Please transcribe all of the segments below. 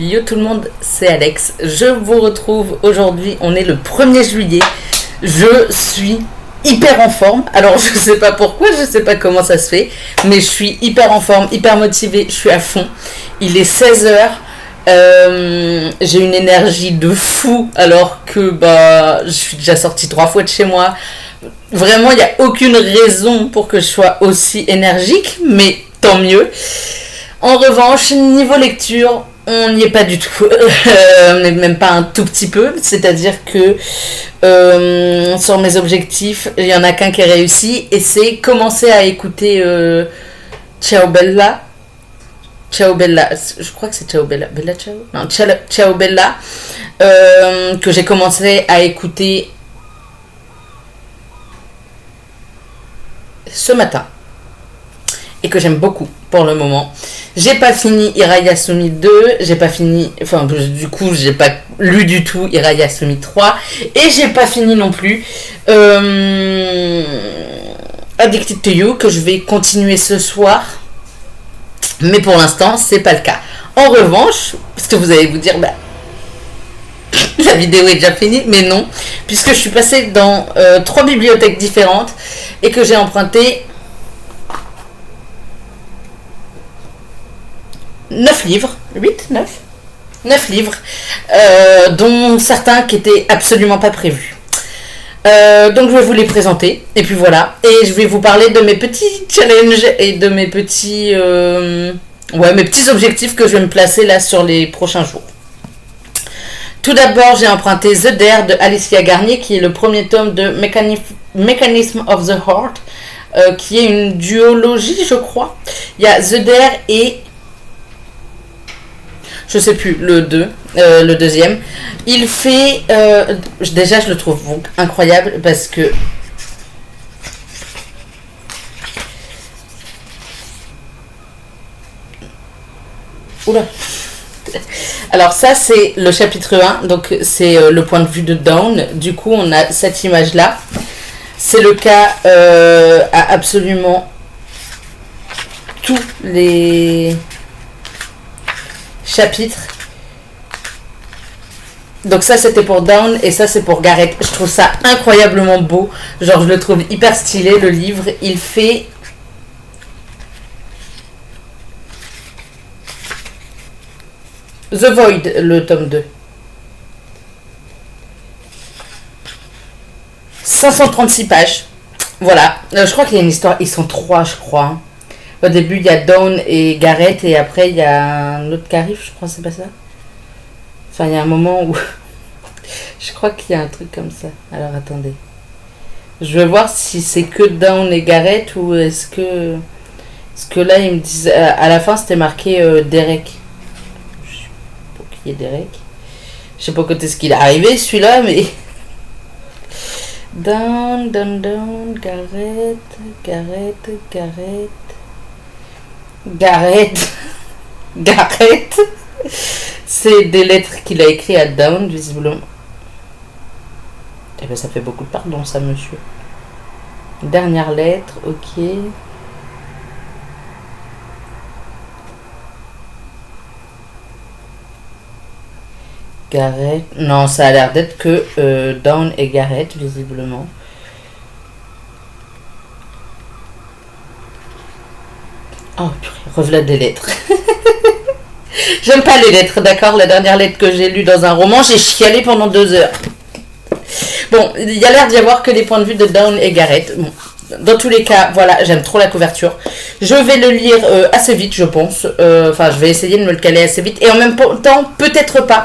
Yo tout le monde, c'est Alex. Je vous retrouve aujourd'hui, on est le 1er juillet. Je suis hyper en forme. Alors je sais pas pourquoi, je sais pas comment ça se fait, mais je suis hyper en forme, hyper motivée, je suis à fond. Il est 16h. J'ai une énergie de fou alors que je suis déjà sortie 3 fois de chez moi. Vraiment, il n'y a aucune raison pour que je sois aussi énergique, mais tant mieux. En revanche, niveau lecture, on n'y est pas du tout. On n'est même pas un tout petit peu. C'est-à-dire que sur mes objectifs, il n'y en a qu'un qui est réussi. Et c'est commencer à écouter Ciao Bella. Ciao Bella. Je crois que c'est Ciao Bella. Bella Ciao. Non, Ciao Bella. Que j'ai commencé à écouter ce matin. Et que j'aime beaucoup pour le moment. J'ai pas fini Hirayasumi 2, j'ai pas fini, du coup j'ai pas lu du tout Hirayasumi 3, et j'ai pas fini non plus Addicted to You, que je vais continuer ce soir, mais pour l'instant c'est pas le cas. En revanche, parce que vous allez vous dire, la vidéo est déjà finie, mais non, puisque je suis passée dans 3 bibliothèques différentes, et que j'ai emprunté 9 livres, 9 livres, dont certains qui étaient absolument pas prévus. Donc je vais vous les présenter, et puis voilà, et je vais vous parler de mes petits challenges et de mes petits objectifs que je vais me placer là sur les prochains jours. Tout d'abord, j'ai emprunté The Dare de Alicia Garnier, qui est le premier tome de Mechanism of the Heart, qui est une duologie, je crois. Il y a The Dare et je sais plus, le deuxième. Il fait... déjà, je le trouve incroyable parce que... Oula. Alors ça, c'est le chapitre 1. Donc, c'est le point de vue de Dawn. Du coup, on a cette image-là. C'est le cas à absolument tous les chapitres. Donc ça c'était pour Dawn et ça c'est pour Gareth. Je trouve ça incroyablement beau. Genre je le trouve hyper stylé le livre. Il fait The Void, le tome 2. 536 pages. Voilà. Je crois qu'il y a une histoire. Ils sont 3 je crois. Au début, il y a Dawn et Gareth, et après, il y a un autre qui arrive, je crois, c'est pas ça? Enfin, il y a un moment où... je crois qu'il y a un truc comme ça. Alors, attendez. Je vais voir si c'est que Dawn et Gareth, ou est-ce que... Parce que là, ils me disent... à la fin, c'était marqué Derek. Je sais pas qui est Derek. Je sais pas quand est-ce qu'il est arrivé, celui-là, mais... Dawn, Gareth. C'est des lettres qu'il a écrites à Dawn, visiblement. Eh ben, ça fait beaucoup de pardon, ça, monsieur. Dernière lettre, ok. Gareth. Non, ça a l'air d'être que Dawn et Gareth, visiblement. Oh, purée, revoilà des lettres. J'aime pas les lettres, d'accord? La dernière lettre que j'ai lue dans un roman, j'ai chialé pendant 2 heures. Bon, il y a l'air d'y avoir que les points de vue de Dawn et Gareth. Bon, dans tous les cas, voilà, j'aime trop la couverture. Je vais le lire assez vite, je pense. Je vais essayer de me le caler assez vite. Et en même temps, peut-être pas.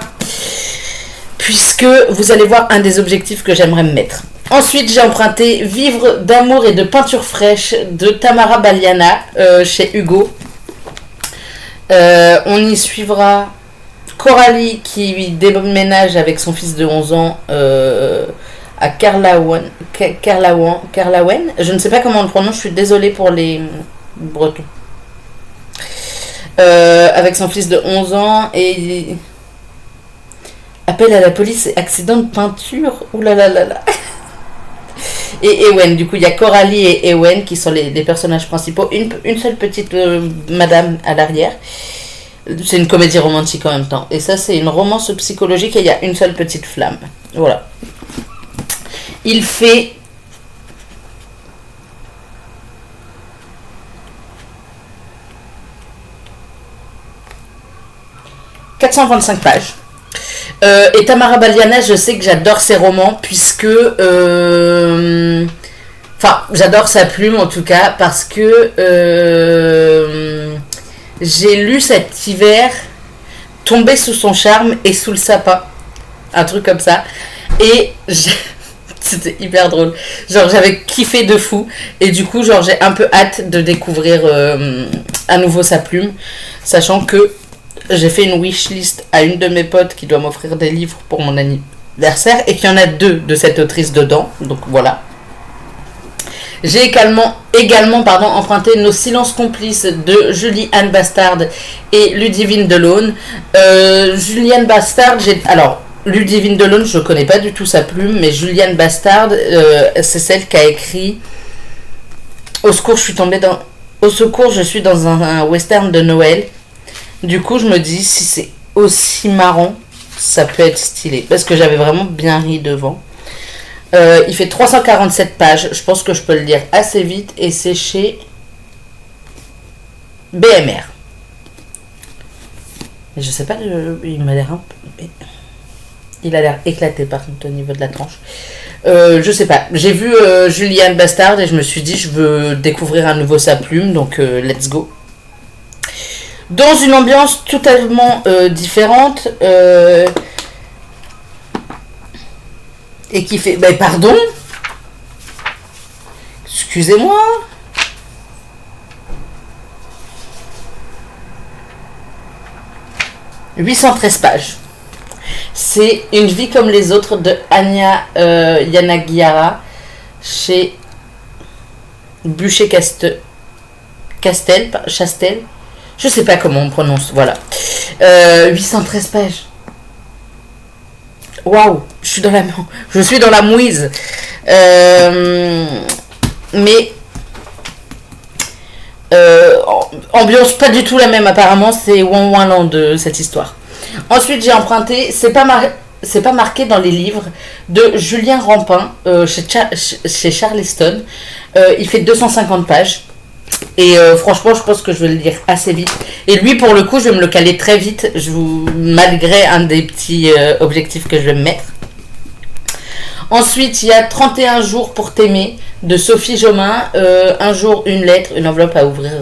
Puisque vous allez voir un des objectifs que j'aimerais me mettre. Ensuite, j'ai emprunté Vivre d'amour et de peinture fraîche de Tamara Baliana chez Hugo. On y suivra Coralie qui déménage avec son fils de 11 ans à Carlawen. Je ne sais pas comment on le prononce, je suis désolée pour les Bretons. Avec son fils de 11 ans et... Appel à la police, accident de peinture. Ouh là là là là. Et Ewen, du coup il y a Coralie et Ewen qui sont les personnages principaux. Une seule petite madame à l'arrière. C'est une comédie romantique en même temps. Et ça, c'est une romance psychologique et il y a une seule petite flamme. Voilà. Il fait 425 pages. Et Tamara Baliana, je sais que j'adore ses romans puisque... Enfin, j'adore sa plume en tout cas parce que j'ai lu cet hiver Tomber sous son charme et sous le sapin. Un truc comme ça. Et c'était hyper drôle. Genre, j'avais kiffé de fou. Et du coup, genre, j'ai un peu hâte de découvrir à nouveau sa plume. Sachant que j'ai fait une wishlist à une de mes potes qui doit m'offrir des livres pour mon anniversaire et qu'il y en a 2 de cette autrice dedans. Donc voilà. J'ai également emprunté Nos silences complices de Julie-Anne Bastard et Ludivine Delaune. Julie-Anne Bastard, alors Ludivine Delaune, je connais pas du tout sa plume, mais Julie-Anne Bastard, c'est celle qui a écrit Au secours, je suis dans un western de Noël. Du coup, je me dis, si c'est aussi marrant, ça peut être stylé. Parce que j'avais vraiment bien ri devant. Il fait 347 pages. Je pense que je peux le lire assez vite. Et c'est chez BMR. Je sais pas, il m'a l'air un peu... Il a l'air éclaté par contre au niveau de la tranche. Je sais pas. J'ai vu Julie-Anne Bastard et je me suis dit, je veux découvrir à nouveau sa plume. Donc, let's go. Dans une ambiance totalement différente et qui fait... Ben pardon, excusez-moi. « 813 pages. C'est Une vie comme les autres de Anya Yanagiara chez Chastel. Je sais pas comment on prononce, voilà. 813 pages. Waouh, je suis dans la mouise. Mais ambiance pas du tout la même apparemment, c'est Wonderland de cette histoire. Ensuite, j'ai emprunté, c'est pas marqué dans les livres, de Julien Rampin chez Charleston. Il fait 250 pages. Et franchement, je pense que je vais le lire assez vite. Et lui, pour le coup, je vais me le caler très vite, malgré un des petits objectifs que je vais me mettre. Ensuite, il y a 31 jours pour t'aimer de Sophie Jomain. Un jour, une lettre, une enveloppe à ouvrir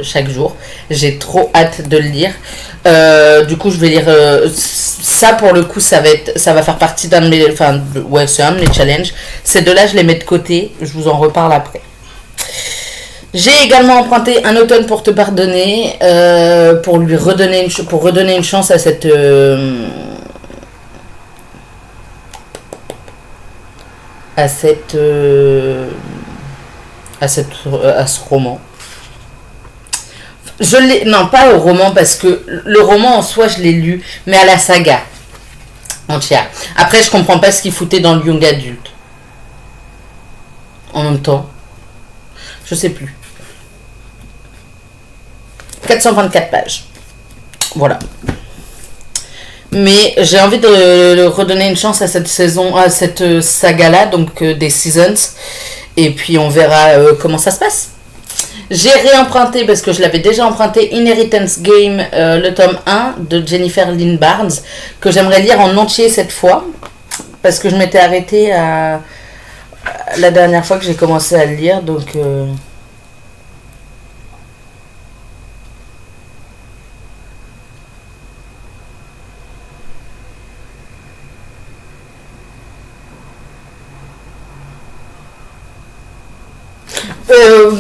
chaque jour. J'ai trop hâte de le lire. Du coup, je vais lire ça pour le coup. Ça va faire partie d'un de mes... Enfin, ouais, c'est un de mes challenges. Ces deux-là, je les mets de côté. Je vous en reparle après. J'ai également emprunté Un automne pour te pardonner, pour redonner une chance à cette à ce roman. Non, pas au roman parce que le roman en soi je l'ai lu, mais à la saga entière. Après, je comprends pas ce qu'il foutait dans le young adulte. En même temps, je sais plus. 424 pages. Voilà. Mais j'ai envie de redonner une chance à cette saga-là, donc des seasons. Et puis on verra comment ça se passe. J'ai réemprunté, parce que je l'avais déjà emprunté, Inheritance Game, le tome 1 de Jennifer Lynn Barnes, que j'aimerais lire en entier cette fois. Parce que je m'étais arrêtée la dernière fois que j'ai commencé à le lire, donc...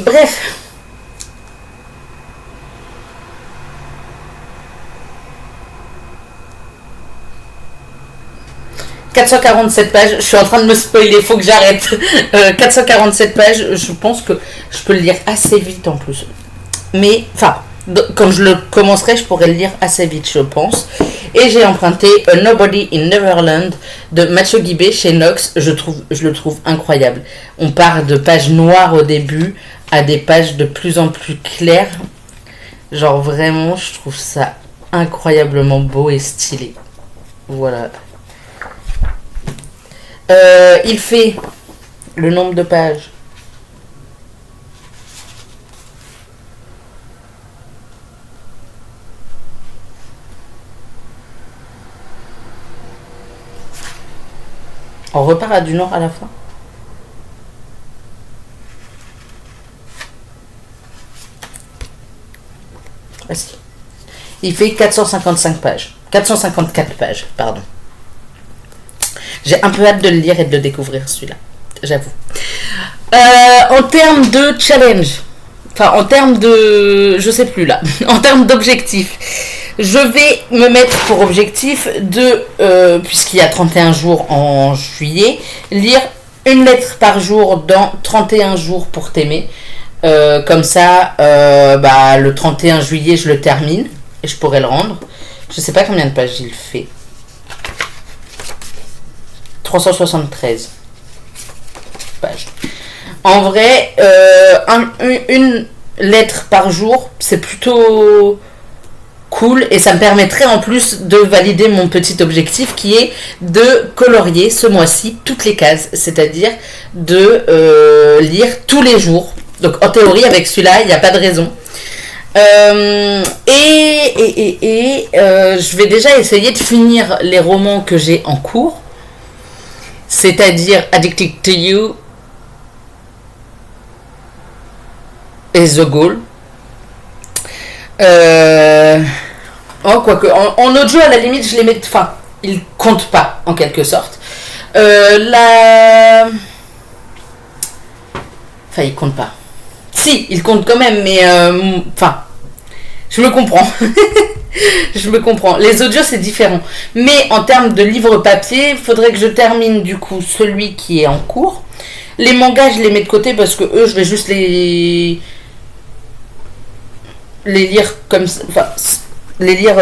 bref. « 447 pages, je suis en train de me spoiler, faut que j'arrête. 447 pages, je pense que je peux le lire assez vite en plus. Mais, enfin, quand je le commencerai, je pourrais le lire assez vite, je pense. Et j'ai emprunté A Nobody in Neverland de Mathieu Guibé chez Nox. Je le trouve incroyable. On part de pages noires au début à des pages de plus en plus claires. Genre vraiment, je trouve ça incroyablement beau et stylé. Voilà. Il fait le nombre de pages. On repart à du nord à la fin. Voici. Il fait 455 pages. 454 pages, pardon. J'ai un peu hâte de le lire et de le découvrir, celui-là. J'avoue. En termes de challenge, enfin en termes de... je sais plus là. En termes d'objectifs, je vais me mettre pour objectif de, puisqu'il y a 31 jours en juillet, lire une lettre par jour dans 31 jours pour t'aimer. Comme ça, le 31 juillet, je le termine et je pourrai le rendre. Je sais pas combien de pages il fait. 373 pages. En vrai, une lettre par jour, c'est plutôt cool et ça me permettrait en plus de valider mon petit objectif qui est de colorier ce mois-ci toutes les cases, c'est-à-dire de lire tous les jours. Donc en théorie avec celui-là il n'y a pas de raison. Je vais déjà essayer de finir les romans que j'ai en cours, c'est-à-dire Addicted to You et The Goal. Quoique, en audio, à la limite, je les mets... Enfin, ils comptent pas, en quelque sorte. Enfin, ils comptent pas. Si, ils comptent quand même, mais... Enfin, je me comprends. Je me comprends. Les audios, c'est différent. Mais en termes de livre papier, il faudrait que je termine, du coup, celui qui est en cours. Les mangas, je les mets de côté parce que eux, je vais juste les lire comme ça, enfin, les lire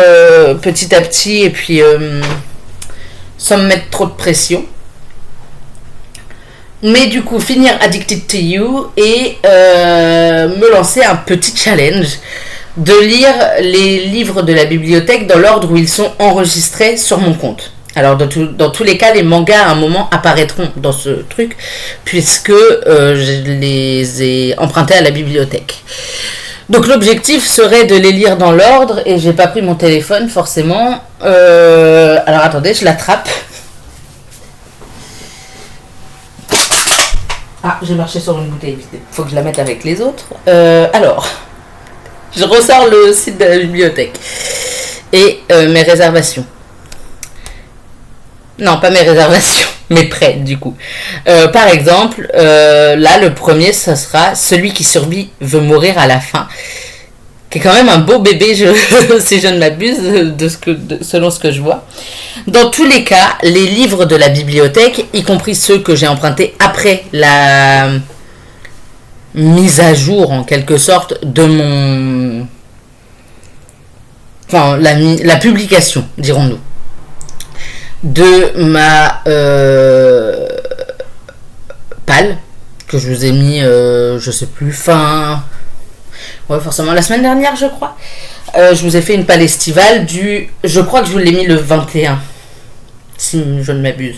petit à petit et puis sans me mettre trop de pression. Mais du coup, finir Addicted to You et me lancer un petit challenge de lire les livres de la bibliothèque dans l'ordre où ils sont enregistrés sur mon compte. Alors dans tous les cas, les mangas à un moment apparaîtront dans ce truc puisque je les ai empruntés à la bibliothèque. Donc l'objectif serait de les lire dans l'ordre et j'ai pas pris mon téléphone forcément. Alors attendez, je l'attrape. Ah, j'ai marché sur une bouteille vide. Faut que je la mette avec les autres. Alors, je ressors le site de la bibliothèque et mes réservations. Non, pas mes réservations, mes prêts du coup. Par exemple, là le premier, ça sera Celui qui survit veut mourir à la fin, qui est quand même un beau bébé, si je ne m'abuse, selon ce que je vois. Dans tous les cas, les livres de la bibliothèque, y compris ceux que j'ai empruntés après la mise à jour en quelque sorte de mon... Enfin, la publication, dirons-nous, de ma palle que je vous ai mis je sais plus ouais forcément la semaine dernière je crois, je vous ai fait une palle estivale je crois que je vous l'ai mis le 21 si je ne m'abuse,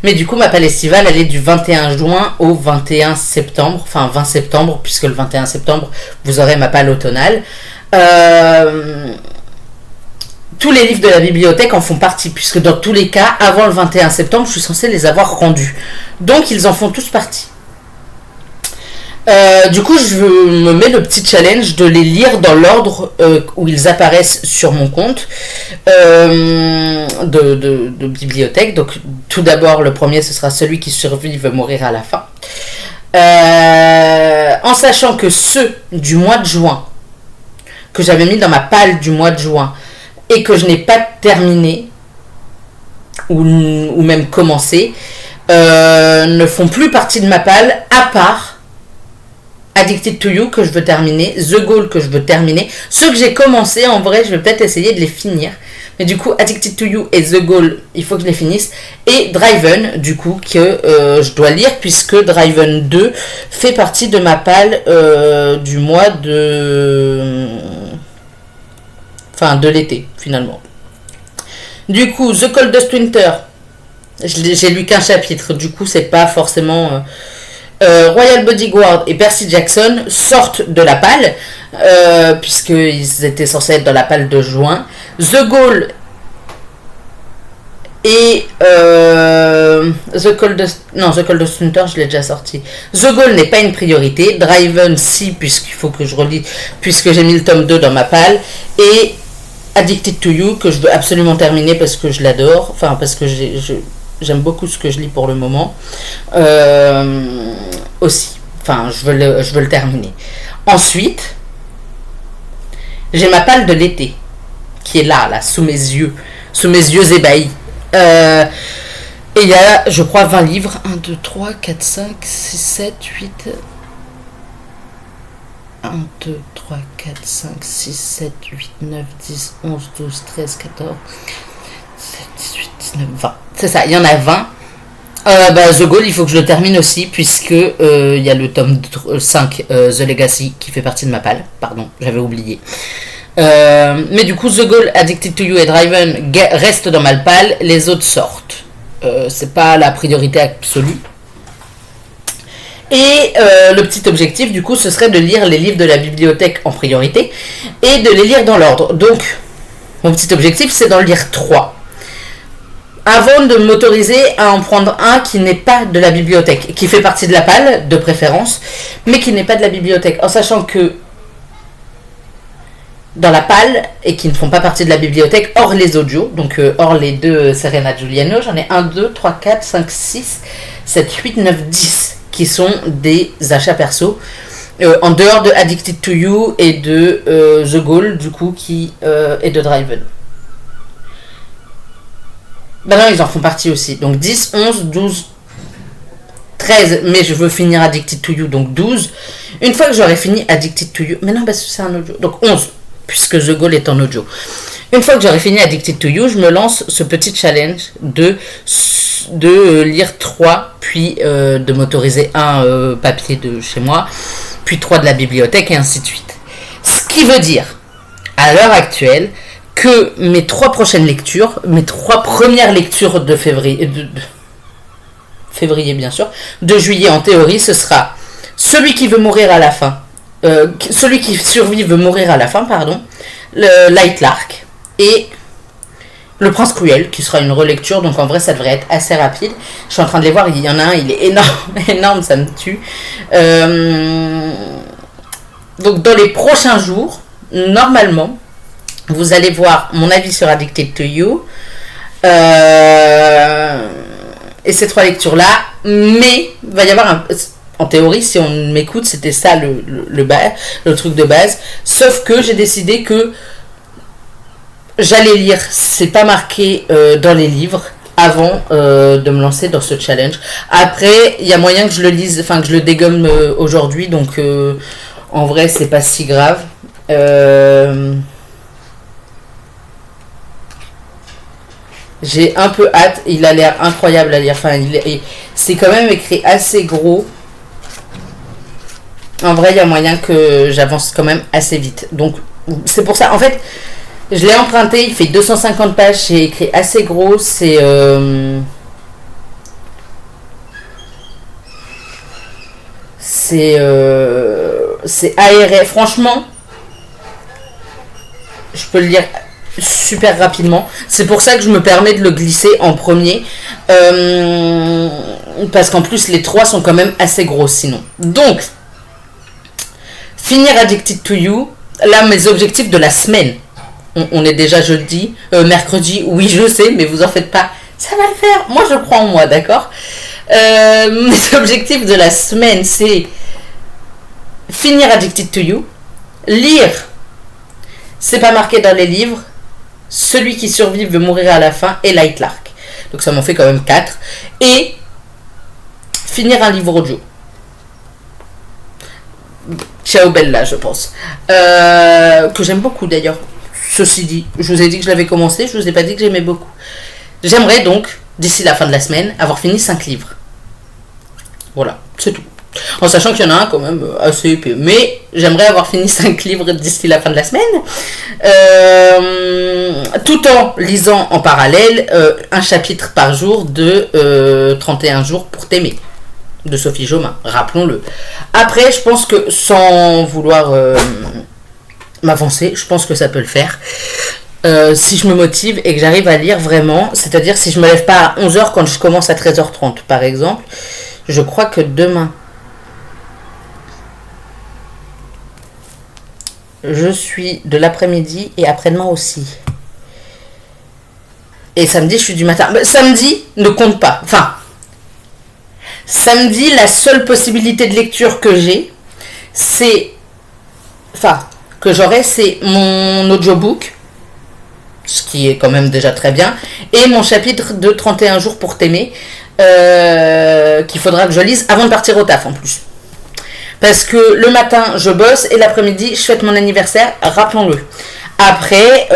mais du coup ma palle estivale elle est du 21 juin au 21 septembre, enfin 20 septembre puisque le 21 septembre vous aurez ma palle automnale. Tous les livres de la bibliothèque en font partie, puisque dans tous les cas, avant le 21 septembre, je suis censée les avoir rendus. Donc, ils en font tous partie. Du coup, je me mets le petit challenge de les lire dans l'ordre où ils apparaissent sur mon compte de bibliothèque. Donc, tout d'abord, le premier, ce sera Celui qui survit veut mourir à la fin. En sachant que ceux du mois de juin, que j'avais mis dans ma palle du mois de juin, et que je n'ai pas terminé ou même commencé, ne font plus partie de ma palle, à part Addicted to You que je veux terminer, The Goal que je veux terminer. Ceux que j'ai commencé, en vrai, je vais peut-être essayer de les finir. Mais du coup, Addicted to You et The Goal, il faut que je les finisse. Et Driven, du coup, que je dois lire, puisque Driven 2 fait partie de ma palle du mois de... Enfin, de l'été, finalement. Du coup, The Coldest Winter, j'ai lu qu'un chapitre, du coup, c'est pas forcément... Royal Bodyguard et Percy Jackson sortent de la palle, puisqu'ils étaient censés être dans la palle de juin. The Gaulle et The Coldest Winter, je l'ai déjà sorti. The Gaulle n'est pas une priorité. Driven, si, puisqu'il faut que je relis, puisque j'ai mis le tome 2 dans ma palle. Et Addicted to You, que je veux absolument terminer parce que je l'adore. Enfin, parce que j'aime beaucoup ce que je lis pour le moment. Aussi. Enfin, je veux le terminer. Ensuite, j'ai ma palle de l'été, qui est là, sous mes yeux ébahis. Et il y a, je crois, 20 livres. 1, 2, 3, 4, 5, 6, 7, 8... 1, 2, 3, 4, 5, 6, 7, 8, 9, 10, 11, 12, 13, 14, 17, 18, 19, 20. C'est ça, il y en a 20. The Gaulle, il faut que je le termine aussi, puisque il y a le tome 5, The Legacy, qui fait partie de ma palle. Pardon, j'avais oublié. Mais du coup, The Gaulle, Addicted to You et Driven restent dans ma palle, les autres sortent. C'est pas la priorité absolue. Et le petit objectif, du coup, ce serait de lire les livres de la bibliothèque en priorité et de les lire dans l'ordre. Donc, mon petit objectif, c'est d'en lire 3. Avant de m'autoriser à en prendre un qui n'est pas de la bibliothèque, qui fait partie de la palle, de préférence, mais qui n'est pas de la bibliothèque. En sachant que dans la palle, et qui ne font pas partie de la bibliothèque, hors les audios, donc hors les 2 Serena Giuliano, j'en ai 1, 2, 3, 4, 5, 6, 7, 8, 9, 10, qui sont des achats perso, en dehors de Addicted to You et de The Gaulle, du coup, qui est de Driven. Ben non, ils en font partie aussi. Donc 10, 11, 12, 13, mais je veux finir Addicted to You, donc 12. Une fois que j'aurai fini Addicted to You, mais non, parce que c'est un audio, donc 11, puisque The Gaulle est en audio. Une fois que j'aurai fini Addicted to You, je me lance ce petit challenge de lire 3, puis de m'autoriser un papier de chez moi, puis 3 de la bibliothèque, et ainsi de suite. Ce qui veut dire, à l'heure actuelle, que mes 3 prochaines lectures, mes 3 premières lectures de février, février bien sûr, de juillet en théorie, ce sera Celui qui veut mourir à la fin, celui qui survit veut mourir à la fin, pardon, le Light Lark, et Le Prince Cruel, qui sera une relecture, donc en vrai ça devrait être assez rapide. Je suis en train de les voir, il y en a un, il est énorme, énorme, ça me tue. Donc dans les prochains jours, normalement, vous allez voir mon avis sur Addicted to You, et ces 3 lectures-là, mais il va y avoir en théorie, si on m'écoute, c'était ça le truc de base, sauf que j'ai décidé que j'allais lire, c'est pas marqué dans les livres, avant de me lancer dans ce challenge. Après, il y a moyen que je le lise, enfin que je le dégomme aujourd'hui, donc en vrai, c'est pas si grave. J'ai un peu hâte, il a l'air incroyable à lire, enfin, c'est quand même écrit assez gros. En vrai, il y a moyen que j'avance quand même assez vite. Donc, c'est pour ça, en fait, je l'ai emprunté, il fait 250 pages, c'est écrit assez gros, c'est aéré. Franchement, je peux le lire super rapidement. C'est pour ça que je me permets de le glisser en premier. Parce qu'en plus, les 3 sont quand même assez gros sinon. Donc, finir Addicted to You. Là, mes objectifs de la semaine. On est déjà jeudi, mercredi. Oui, je sais, mais vous en faites pas. Ça va le faire. Moi, je crois en moi, d'accord. Mes objectifs de la semaine, c'est finir Addicted to You. Lire. C'est pas marqué dans les livres. Celui qui survit veut mourir à la fin et Light Lark. Donc ça m'en fait quand même 4. Et finir un livre audio. Ciao Bella, je pense. Que j'aime beaucoup d'ailleurs. Ceci dit, je vous ai dit que je l'avais commencé, je vous ai pas dit que j'aimais beaucoup. J'aimerais donc, d'ici la fin de la semaine, avoir fini 5 livres. Voilà, c'est tout. En sachant qu'il y en a un quand même assez épais. Mais j'aimerais avoir fini 5 livres d'ici la fin de la semaine. Tout en lisant en parallèle un chapitre par jour de 31 jours pour t'aimer. De Sophie Jomain, rappelons-le. Après, je pense que sans vouloir m'avancer, je pense que ça peut le faire. Si je me motive et que j'arrive à lire vraiment, c'est-à-dire si je me lève pas à 11h quand je commence à 13h30 par exemple, je crois que demain je suis de l'après-midi et après-demain aussi. Et samedi je suis du matin. Samedi ne compte pas. Enfin, samedi la seule possibilité de lecture que j'ai, c'est... Enfin, que j'aurai, c'est mon audiobook, ce qui est quand même déjà très bien, et mon chapitre de 31 jours pour t'aimer, qu'il faudra que je lise avant de partir au taf en plus. Parce que le matin, je bosse, et l'après-midi, je fête mon anniversaire, rappelons-le. Après,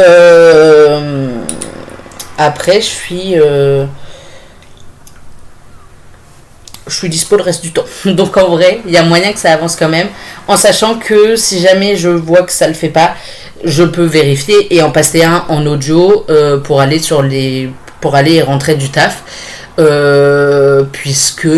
je suis dispo le reste du temps. Donc en vrai, il y a moyen que ça avance quand même, en sachant que si jamais je vois que ça le fait pas, je peux vérifier et en passer un en audio pour aller et rentrer du taf, puisque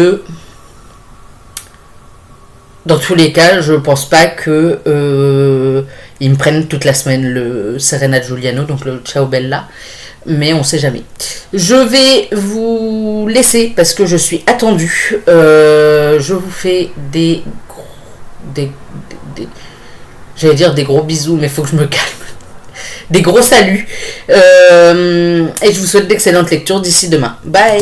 dans tous les cas, je pense pas que ils me prennent toute la semaine le Serena Giuliano, donc le Ciao Bella. Mais on sait jamais. Je vais vous laisser parce que je suis attendue. Je vous fais j'allais dire des gros bisous, mais il faut que je me calme. Des gros saluts. Et je vous souhaite d'excellentes lectures d'ici demain. Bye.